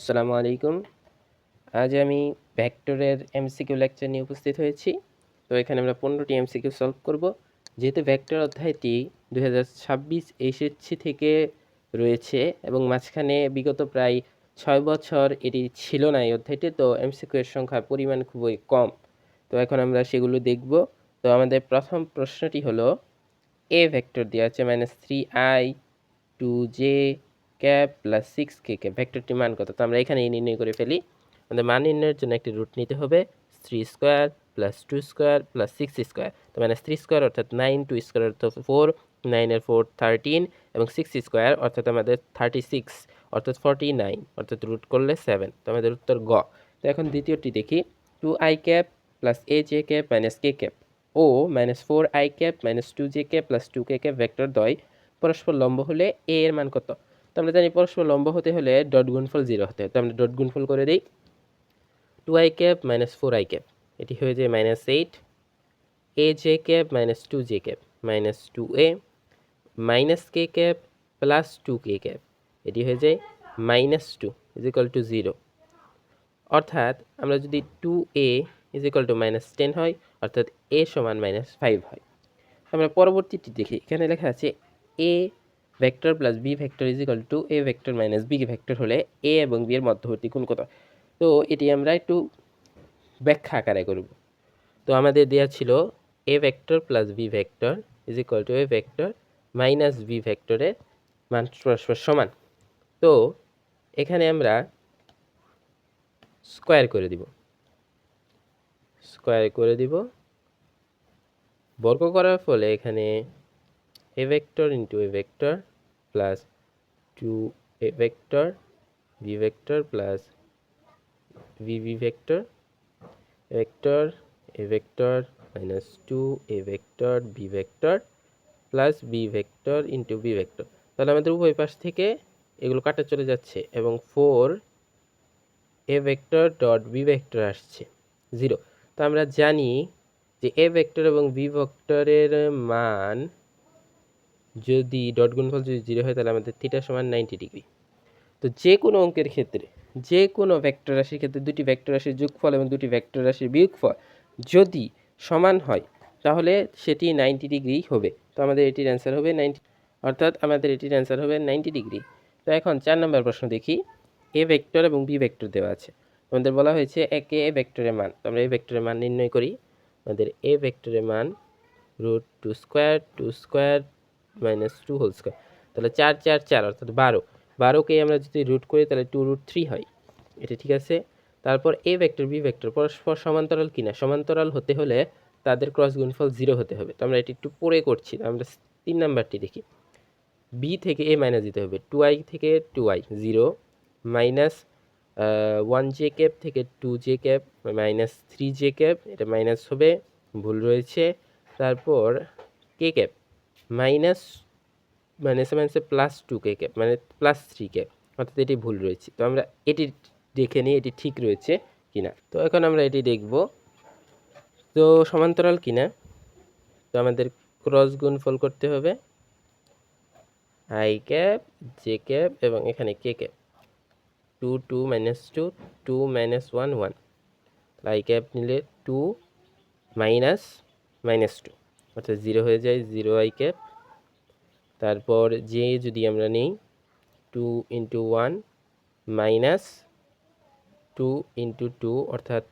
আসসালামু আলাইকুম। আজ আমি ভেক্টরের এমসিকিউ লেকচার নিয়ে উপস্থিত হয়েছি। তো এখানে আমরা 15টি এমসিকিউ সলভ করব। যেহেতু ভেক্টর অধ্যায়টি 2026 এইচএসসি থেকে রয়েছে এবং মাঝখানে বিগত প্রায় 6 বছর এটি ছিল না এই অধ্যায়টি, তো এমসিকিউ এর সংখ্যার পরিমাণ খুবই কম। তো এখন আমরা সেগুলো দেখব। তো আমাদের প্রথম প্রশ্নটি হলো এ ভেক্টর দেওয়া আছে -3i 2j cap plus 6k cap, ভেক্টরটির মান কত? তো আমরা এখানে নির্ণয় করে ফেলি। আমাদের মান নির্ণয়ের জন্য একটি রুট নিতে হবে, 3 square plus 2 square plus 6 square. তো -3 স্কোয়ার অর্থাৎ 9, 2 স্কোয়ার অর্থাৎ 4, 9 এর 4 13 এবং 6 স্কোয়ার অর্থাৎ আমাদের 36 অর্থাৎ 49 অর্থাৎ রুট করলে 7। তো আমাদের উত্তর গ। তো এখন দ্বিতীয়টি দেখি, 2i cap plus aj cap minus k cap ও -4i cap minus 2j cap plus 2k cap vector দ্বয় পরস্পর লম্ব হলে a এর মান কত? তো আমরা জানি পরস্পর লম্ব হতে হলে ডট গুণফল 0 হতে হয়। তো আমরা ডট গুণফল করে দিই, 2i cap minus 4i cap, এটি হয়ে যায় -8, aj cap minus 2j cap minus 2a minus k cap plus 2k cap, এটি হয়ে যায় -2 ইজ ইকুয়াল টু 0। অর্থাৎ আমরা যদি 2a ইজ ইকুয়াল টু -10 হয় অর্থাৎ a সমান -5 হয়। আমরা পরবর্তীটি দেখি, এখানে লেখা আছে a vector plus B vector is equal to A vector minus B vector হলে এ এবং বি এর মধ্যবর্তী কোণ কত? তো এটি আমরা একটু ব্যাখ্যা আকারে করব। তো আমাদের দেওয়া ছিল A vector plus B vector is equal to A vector minus B ভেক্টরের মান পরস্পর সমান। তো এখানে আমরা স্কোয়ার করে দিব, বর্গ করার ফলে এখানে a vector into a vector plus 2a vector b vector plus vb vector a vector minus 2a vector b vector plus b vector into b vector। তাহলে আমাদের উভয় পাশ থেকে এগুলো কাটা চলে যাচ্ছে এবং 4a vector dot b vector আসছে 0। তো আমরা জানি যে a vector এবং b vectorের মান যদি ডট গুণফল যদি 0 হয় তাহলে আমাদের থিটা সমান 90 ডিগ্রি। তো যে কোনো অঙ্কের ক্ষেত্রে, যে কোনো ভেক্টর রাশির ক্ষেত্রে দুটি ভেক্টর রাশির যোগফল এবং দুটি ভেক্টর রাশির বিয়োগফল যদি সমান হয় তাহলে সেটি 90 ডিগ্রি হবে। তো আমাদের এটির অ্যান্সার হবে 90, অর্থাৎ আমাদের এটির অ্যান্সার হবে 90 ডিগ্রি। তো এখন 4 নম্বর প্রশ্ন দেখি, এ ভেক্টর এবং বি ভেক্টর দেওয়া আছে। আমাদের বলা হয়েছে একে এ ভেক্টরের মান। তো আমরা এই ভেক্টরের মান নির্ণয় করি। আমাদের এ ভেক্টরের মান √2 স্কোয়ার মাইনাস 2 হোল স্কোয়ার, তাহলে 4 4 4 অর্থাৎ 12। 12কে আমরা যদি রুট করি তাহলে 2√3 হয়, এটা ঠিক আছে। তারপর এ ভেক্টর বি ভেক্টর পরস্পর সমান্তরাল কিনা, সমান্তরাল হতে হলে তাদের ক্রস গুণফল 0 হতে হবে। তো আমরা এটি একটু পরে করছি। আমরা 3 নাম্বারটি দেখি, বি থেকে এ মাইনাস দিতে হবে, 2i থেকে 2i 0 মাইনাস 1j ক্যাপ থেকে 2j cap minus 3j cap, এটা মাইনাস হবে, ভুল রয়েছে। তারপর কে ক্যাপ মাইনাস মাইনাসে প্লাস 2k ক্যাপ মানে প্লাস 3 ক্যাপ, অর্থাৎ এটি ভুল রয়েছে। তো আমরা এটি দেখে নিই এটি ঠিক রয়েছে কিনা। তো এখন আমরা এটি দেখব তো সমান্তরাল কিনা। তো আমাদের ক্রস গুণফল করতে হবে, i ক্যাপ j ক্যাপ এবং এখানে k ক্যাপ, 2 2 -2 2 -1 1, i ক্যাপ নিলে 2 মাইনাস -2 অর্থাৎ 0 হয়ে যায়, 0i ক্যাপ। তারপর যে যদি আমরা নিই 2 × 1 মাইনাস 2 × 2 অর্থাৎ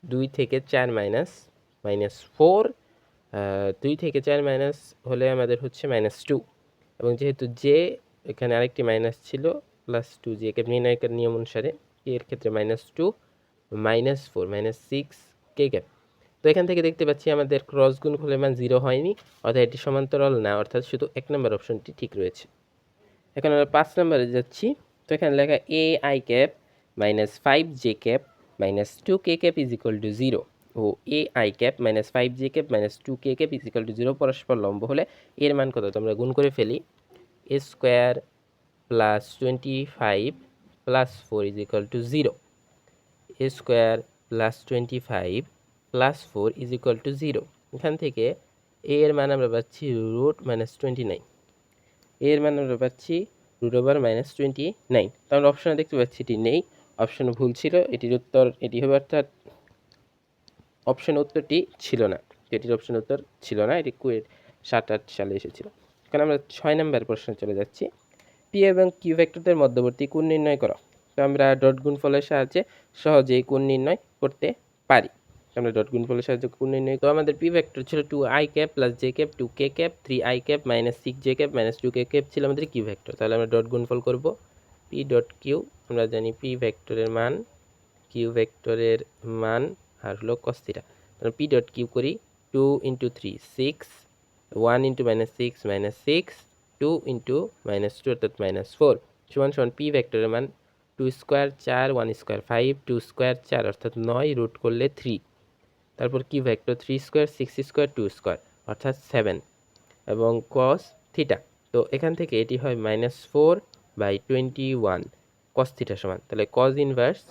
2 থেকে 4 -4, 2 থেকে 4 মাইনাস হলে আমাদের হচ্ছে -2 এবং যেহেতু যে এখানে আরেকটি মাইনাস ছিল প্লাস 2 যে কে নির্ণয়ের নিয়ম অনুসারে এর ক্ষেত্রে -2 -4 -6 কে ক্যাপ। তো এখান থেকে দেখতে পাচ্ছি আমাদের ক্রস গুণফলের মান 0 হয়নি, অর্থাৎ এটি সমান্তরাল না, অর্থাৎ শুধু 1 নম্বর অপশনটি ঠিক রয়েছে। এখন আমরা 5 নম্বরে যাচ্ছি। তো এখানে লেখা A i cap minus 5j cap minus 2k cap is equal to 0 ও A i cap minus 5j cap minus 2k cap is equal to 0 পরস্পর লম্ব হলে এর মান কত? তো আমরা গুণ করে ফেলি, a square plus 25 plus 4 is equal to 0, a square plus 25 plus 4 is equal to 0। এখান থেকে a এর মান আমরা পাচ্ছি √-29, এর মান আমরা পাচ্ছি √/-29। তো আমরা অপশনে দেখতে পাচ্ছি এটি নেই, অপশন ভুল ছিল, এটির উত্তর এটি হবে, অর্থাৎ অপশন উত্তরটি ছিল না, এটির অপশন উত্তর ছিল না, এটি কুয়েট 7-8 সালে এসেছিল। এখন আমরা 6 নম্বর প্রশ্নে চলে যাচ্ছি। পি এবং কিউ ভেক্টরদের মধ্যবর্তী কোণ নির্ণয় করো। তো আমরা ডট গুণফলের সাহায্যে সহজেই কোণ নির্ণয় করতে পারি। আমরা ডট গুণফলের সাহায্যে কোণ নির্ণয়, তো আমাদের পি ভেক্টর ছিল 2i cap plus J cap 2k cap 3i cap minus 6j cap minus 2k cap ছিল আমাদের কিউ ভেক্টর। তাহলে আমরা ডট গুণফল করব পি ডট কিউ, আমরা জানি পি ভেক্টরের মান কিউ ভেক্টরের মান আর হলো cos থিটা। তাহলে পি ডট কিউ করি 2 × 3 6, 1 × -6 -6, 2 × -2 অর্থাৎ -4 সমান সমান পি ভেক্টরের মান 2 স্কোয়ার 4, 1 স্কোয়ার 5, 2 স্কোয়ার 4 অর্থাৎ 9 রুট করলে 3, তারপর কি ভেক্টর 3 স্কোয়ার 6 স্কোয়ার 2 স্কোয়ার অর্থাৎ 7 এবং cos থিটা। তো এখান থেকে এটি হয় -4/21 cos থিটা সমান, তাহলে cos ইনভার্স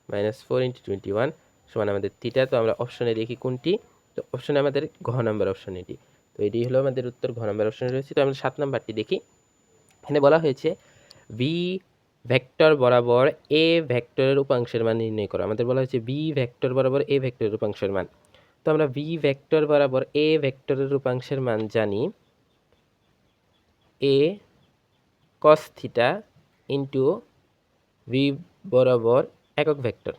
-4 × 21 সমান আমাদের থিটা। তো আমরা অপশনে দেখি কোনটি, তো অপশনে আমাদের ঘ নাম্বার অপশন এটি, তো এটি হলো আমাদের উত্তর, ঘ নাম্বার অপশনে রয়েছে। তো আমরা 7 নাম্বারটি দেখি। এখানে বলা হয়েছে ভি ভেক্টর বরাবর এ ভেক্টরের উপাংশের মান নির্ণয় করো। আমাদের বলা হয়েছে বি ভেক্টর বরাবর এ ভেক্টরের উপাংশের মান। তো আমরা ভি ভেক্টর বরাবর এ ভেক্টরের উপাংশের মান জানি এ cos থিটা ইন্টু ভি বরাবর একক ভেক্টর,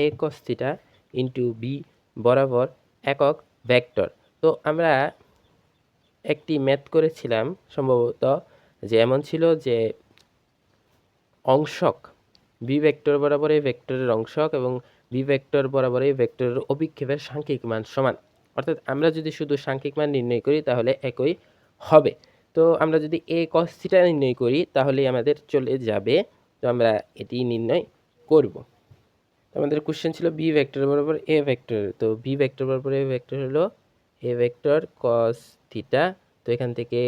এ cos থিটা ইন্টু বি বরাবর একক ভেক্টর। তো আমরা একটি ম্যাথ করেছিলাম সম্ভবত, যে এমন ছিল যে অংশক বি ভেক্টর বরাবর এই ভেক্টরের অংশক এবং বি ভেক্টর বরাবর এই ভেক্টরের অভিক্ষেপের সাংখ্যিক মান সমান, অর্থাৎ আমরা যদি শুধু সাংখ্যিক মান নির্ণয় করি তাহলে একই হবে। তো আমরা যদি এ cos থিটা নির্ণয় করি তাহলেই আমাদের চলে যাবে। তো আমরা এটি নির্ণয় করব। আমাদের কোশ্চেন ছিল বি ভেক্টর বরাবর এ ভেক্টর, তো বি ভেক্টর বরাবর এ ভেক্টর হলো এ ভেক্টর cos থিটা। তো এখান থেকে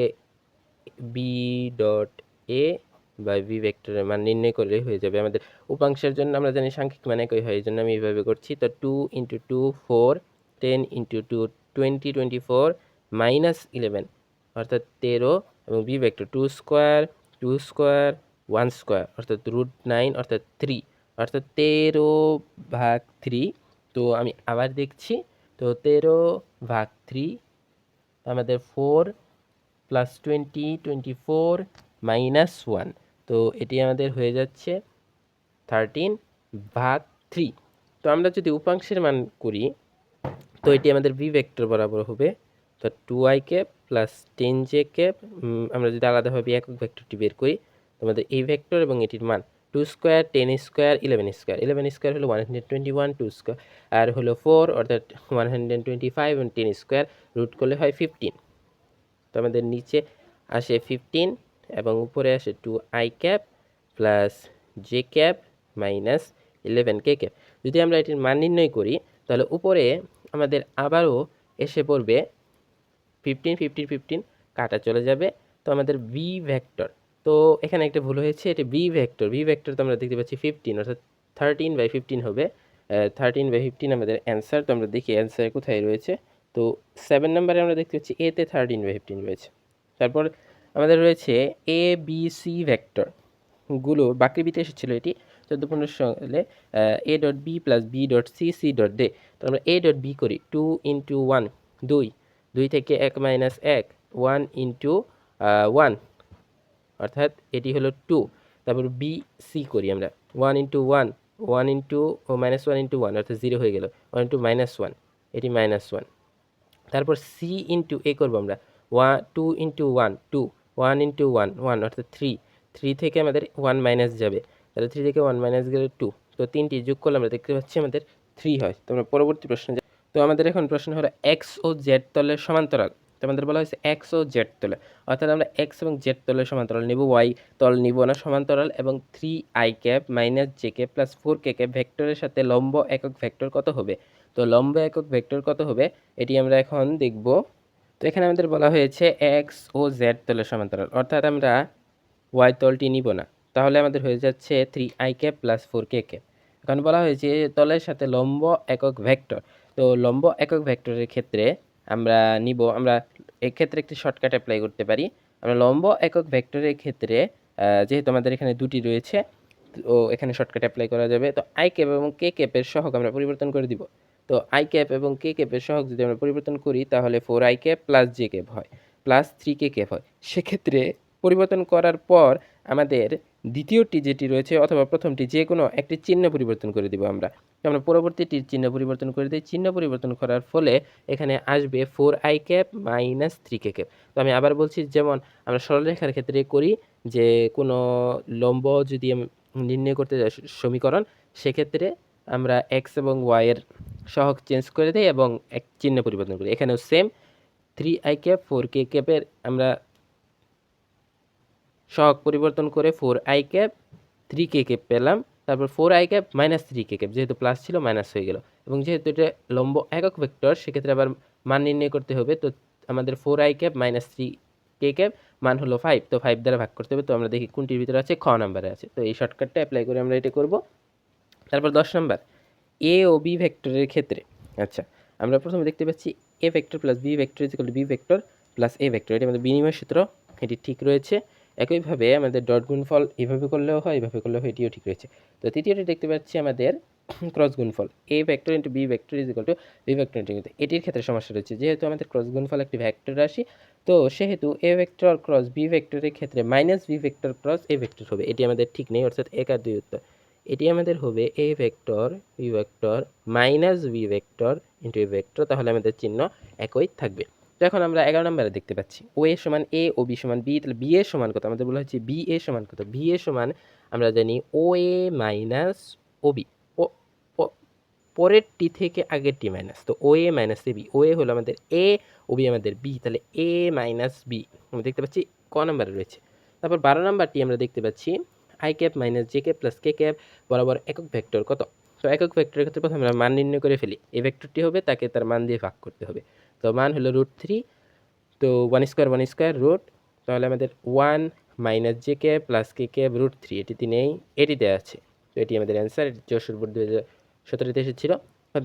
বি ডট এ বা ভি ভেক্টরের মান নির্ণয় করলেই হয়ে যাবে। আমাদের উপাংশের জন্য আমরা জানি সাংখ্যিক মান একই হয়, এই জন্য আমি এইভাবে করছি। তো 2 × 2 4, 10 × 2 20, 24 -11 অর্থাৎ 13 এবং B vector 2 square 2 square 1 square অর্থাৎ √9 অর্থাৎ 3 অর্থাৎ 13/3। তো আমি আবার দেখছি, তো 13/3 আমাদের 4 + 20 24 -1, তো এটি আমাদের হয়ে যাচ্ছে 13/3। তো আমরা যদি উপাংশের মান করি তো এটি আমাদের ভি ভেক্টর বরাবর হবে, তো 2i cap plus 10j cap. আমরা যদি আলাদাভাবে একক ভেক্টরটি বের করি, আমাদের এই ভেক্টর এবং এটির মান 2 স্কোয়ার 10 স্কোয়ার 11 স্কোয়ার, 11 স্কোয়ার হলো 121, 2 স্কোয়ার আর হলো 4 অর্থাৎ 125 এবং 10 স্কোয়ার রুট করলে হয় 15। তো আমাদের নিচে আসে 15 এবং উপরে আসে 2i cap plus J cap minus 11k cap. যদি আমরা এটির মান নির্ণয় করি তাহলে উপরে আমাদের আবারও এসে পড়বে 15 15 15 কাটা চলে যাবে। তো আমাদের বি ভেক্টর, তো এখানে একটা ভুল হয়েছে, এটি বি ভেক্টর, বি ভেক্টর তো আমরা দেখতে পাচ্ছি 15 অর্থাৎ 13/15 হবে, 13/15 আমাদের অ্যান্সার। তো আমরা দেখি অ্যান্সার কোথায় রয়েছে। তো 7 নম্বরে আমরা দেখতে পাচ্ছি এতে 13/15 রয়েছে। তারপর আমাদের রয়েছে এ বি সি ভেক্টর গুলো বাকৃবিতে এসেছিল এটি 14-15 সালে, A dot B plus B dot C C dot D. তো আমরা এ ডট বি করি 2 × 1 2, 2 থেকে 1 - 1 1 × 1 অর্থাৎ এটি হলো 2। তারপর বি সি করি আমরা 1 × 1 1 × -1 × 1 অর্থাৎ 0 হয়ে গেল, 1 × -1 এটি -1। তারপর সি ইন্টু এ করবো আমরা 2 × 1 2, 1 × 1 1 অর্থাৎ 3, 3 থেকে আমাদের 1 মাইনাস যাবে, তাহলে 3 থেকে 1 মাইনাস গেলে 2, তো তিনটি যোগ করলে আমরা দেখতে পাচ্ছি আমাদের 3 হয়। তো আমরা পরবর্তী প্রশ্নে যাই। তো আমাদের এখন প্রশ্ন হলো এক্স ও জেড তলের সমান্তরাল। তো আমাদের বলা হয়েছে এক্স ও জেড তলে, অর্থাৎ আমরা এক্স এবং জেড তলের সমান্তরাল নিব, ওয়াই তল নিব না, সমান্তরাল এবং 3i cap minus J cap plus 4k cap ভেক্টরের সাথে লম্ব একক ভেক্টর কত হবে। তো লম্ব একক ভেক্টর কত হবে এটি আমরা এখন দেখব। তো এখানে আমাদের বলা হয়েছে এক্স ও জেড তলের সমান্তরাল, অর্থাৎ আমরা ওয়াই তলটি নিব না, তাহলে আমাদের হয়ে যাচ্ছে 3i cap plus 4k cap. এখন বলা হয়েছে তলের সাথে লম্ব একক ভেক্টর, তো লম্ব একক ভেক্টরের ক্ষেত্রে আমরা এক্ষেত্রে একটি শর্টকাট অ্যাপ্লাই করতে পারি। আমরা লম্ব একক ভেক্টরের ক্ষেত্রে যেহেতু আমাদের এখানে দুটি রয়েছে, তো এখানে শর্টকাট অ্যাপ্লাই করা যাবে। তো আই ক্যাপ এবং কে ক্যাপের সহগ আমরা পরিবর্তন করে দিব। তো আই ক্যাপ এবং কে ক্যাপের সহগ যদি আমরা পরিবর্তন করি তাহলে 4i cap plus J cap হয়, প্লাস 3k ক্যাপ হয়। সেক্ষেত্রে পরিবর্তন করার পর আমাদের দ্বিতীয়টি যেটি রয়েছে অথবা প্রথমটি যে কোনো একটি চিহ্ন পরিবর্তন করে দিব আমরা। তো আমরা পরবর্তীটির চিহ্ন পরিবর্তন করে দিই। চিহ্ন পরিবর্তন করার ফলে এখানে আসবে 4i cap minus 3k cap. তো আমি আবার বলছি, যেমন আমরা সরলরেখার ক্ষেত্রে করি যে কোনো লম্ব যদি নির্ণয় করতে যাই সমীকরণ, সেক্ষেত্রে আমরা এক্স এবং ওয়াই এর সহগ চেঞ্জ করে দিই এবং এক চিহ্ন পরিবর্তন করি। এখানেও সেম 3i ক্যাপ 4k ক্যাপের আমরা সহগ পরিবর্তন করে 4i ক্যাপ 3k ক্যাপ পেলাম। তারপর 4i cap minus 3k cap, যেহেতু প্লাস ছিল মাইনাস হয়ে গেল। এবং যেহেতু এটা লম্ব একক ভেক্টর, সেক্ষেত্রে আবার মান নির্ণয় করতে হবে। তো আমাদের 4i cap minus 3k cap মান হলো 5, তো 5 দ্বারা ভাগ করতে হবে। তো আমরা দেখি কোনটির ভিতরে আছে, খ নাম্বারে আছে। তো এই শর্টকাটটা অ্যাপ্লাই করে আমরা এটা করব। তারপর 10 নাম্বার, এ ও বি ভেক্টরের ক্ষেত্রে। আচ্ছা, আমরা প্রথমে দেখতে পাচ্ছি A vector plus B vector is equal to B vector plus A vector, এটি আমাদের বিনিময় সূত্র, এটি ঠিক রয়েছে। একইভাবে আমাদের ডট গুণফল এভাবে করলেও হয়, এভাবে করলেও হয়, এটিও ঠিক রয়েছে। তো তৃতীয়টি দেখতে পাচ্ছি আমাদের ক্রস গুণফল, A vector into B vector is equal to B vector into, এটির ক্ষেত্রে সমস্যা রয়েছে। যেহেতু আমাদের ক্রস গুণফল একটি ভেক্টর রাশি, তো সেহেতু এ ভেক্টর ক্রস বি ভেক্টরের ক্ষেত্রে minus B vector cross A vector হবে, এটি আমাদের ঠিক নেই, অর্থাৎ 1 আর 2 উত্তর। এটি আমাদের হবে A vector B vector minus B vector into A vector, তাহলে আমাদের চিহ্ন একই থাকবে। তো এখন আমরা 11 নম্বরে দেখতে পাচ্ছি ও এ সমান এ ও বি সমান বি, তাহলে বি এ সমান কত, আমাদের বলা হচ্ছে বি এ সমান কত। বি এ সমান আমরা জানি ও এ মাইনাস ও বি, পরেরটি থেকে আগেরটি মাইনাস, তো ও এ মাইনাস এ বি, ও এ হলো আমাদের এ, ও বি আমাদের বি, তাহলে এ মাইনাস বি আমরা দেখতে পাচ্ছি ক নাম্বারে রয়েছে। তারপর 12 নাম্বারটি আমরা দেখতে পাচ্ছি I cap minus J cap plus K cap বরাবর একক ভেক্টর কত। তো একক ভেক্টরের ক্ষেত্রে প্রথমে আমরা মান নির্ণয় করে ফেলি। এই ভেক্টরটি হবে, তাকে তার মান দিয়ে ভাগ করতে হবে। তো মান হলো √3, তো 1 স্কোয়ার রুট, তাহলে আমাদের 1 মাইনাস জে ক্যাপ প্লাস কে ক্যাপ √3, এটিতে নেই, এটি দেওয়া আছে। তো এটি আমাদের অ্যান্সার, এটি 64 বোর্ড 2017-তে এসেছিল।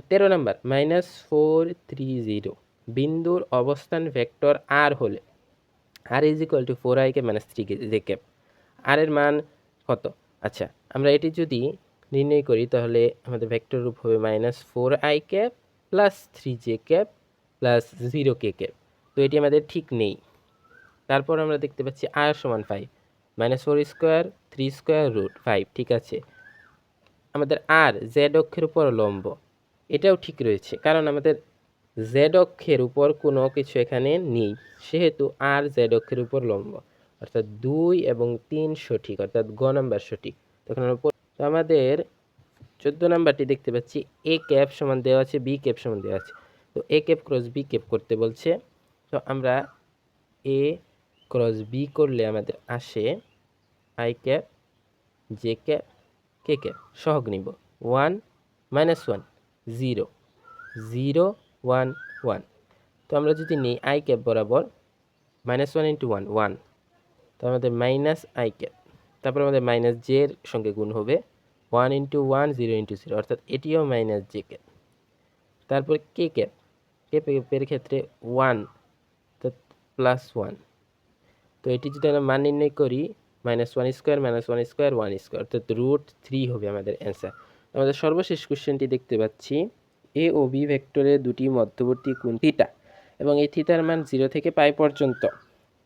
13 নাম্বার -430 বিন্দুর অবস্থান ভেক্টর আর হলে R is equal to 4i cap minus 3 J cap, R এর মান কত। আচ্ছা, আমরা এটি যদি নির্ণয় করি তাহলে আমাদের ভেক্টর রূপ হবে -4i cap plus 3j cap plus 0k cap, তো এটি আমাদের ঠিক নেই। তারপর আমরা দেখতে পাচ্ছি আর সমান 5, -4 স্কোয়ার 3 স্কোয়ার √5, ঠিক আছে। আমাদের আর জেড অক্ষের উপর লম্ব, এটাও ঠিক রয়েছে, কারণ আমাদের জেড অক্ষের উপর কোনো কিছু এখানে নেই, সেহেতু আর জেড অক্ষের উপর লম্ব, অর্থাৎ 2 এবং 3 সঠিক, অর্থাৎ গ নাম্বার সঠিক। তখন আমরা তো আমাদের 14 নাম্বারটি দেখতে পাচ্ছি এ ক্যাপ সমান দেওয়া আছে, বি ক্যাপ সমান দেওয়া আছে। তো A cap cross B cap করতে বলছে। তো আমরা এ ক্রস বি করলে আমাদের আসে I cap J cap K cap, সহগ নিব 1 -1 0 0 1 1। তো আমরা যদি নিই আই ক্যাপ বরাবর -1 ইন্টু 1 1, তো আমাদের মাইনাস আই ক্যাপ, তারপর আমাদের মাইনাস জে এর সঙ্গে গুণ হবে 1 ইন্টু 1 0 ইন্টু 0, অর্থাৎ এটিও মাইনাস জে ক্যাপ। তারপর কে ক্যাপ, কে ক্যাপের ক্ষেত্রে 1 অর্থাৎ +1, তো এটি যদি আমরা মান নির্ণয় করি -1 স্কোয়ার -1 স্কোয়ার 1 স্কোয়ার, অর্থাৎ √3 হবে আমাদের অ্যান্সার। আমাদের সর্বশেষ কোশ্চেনটি দেখতে পাচ্ছি এ ও বি ভেক্টরের দুটি মধ্যবর্তী কোণ থিটা, এবং এই থিটার মান 0 থেকে পাই পর্যন্ত,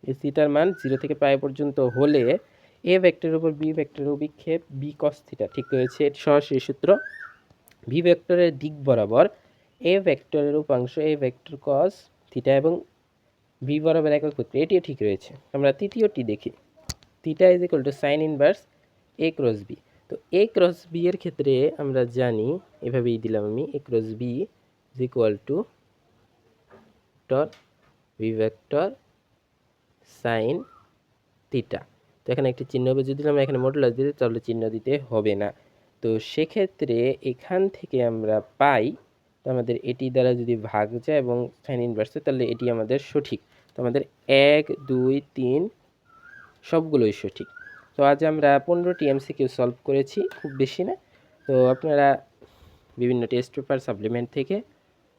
এই থিটার মান 0 থেকে পাই পর্যন্ত হলে এ ভেক্টরের উপর বি ভেক্টরের অভিক্ষেপ বি কস থিটা ঠিক রয়েছে। এটি সরাসরি সূত্র, বি ভেক্টরের দিক বরাবর এ ভেক্টরের উপাংশ এ ভেক্টর কস থিটা এবং বি বরাবর একক ভেক্টর, এটিও ঠিক রয়েছে। আমরা তৃতীয়টি দেখি, theta is equal to sine inverse A cross B. তো এ ক্রস বি এর ক্ষেত্রে আমরা জানি, এভাবেই দিলাম আমি, A cross B is equal to B vector sine theta. তো এখানে একটি চিহ্ন হবে, যদি আমরা এখানে মডুলাস দিতে তাহলে চিহ্ন দিতে হবে না। তো সেক্ষেত্রে এখান থেকে আমরা পাই, তো আমাদের এটি দ্বারা যদি ভাগ যায় এবং সাইন ইনভার্সে, তাহলে এটি আমাদের সঠিক। তো আমাদের 1 2 3 সবগুলোই সঠিক। তো আজ আমরা 15টি এমসিকিউ সলভ করেছি, খুব বেশি না। তো আপনারা বিভিন্ন টেস্ট পেপার সাপ্লিমেন্ট থেকে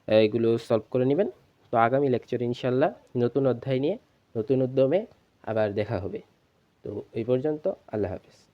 এগুলো সলভ করে নেবেন। তো আগামী লেকচারে ইনশাল্লাহ নতুন অধ্যায় নিয়ে নতুন উদ্যমে আবার দেখা হবে। তো এই পর্যন্ত, আল্লাহ হাফেজ।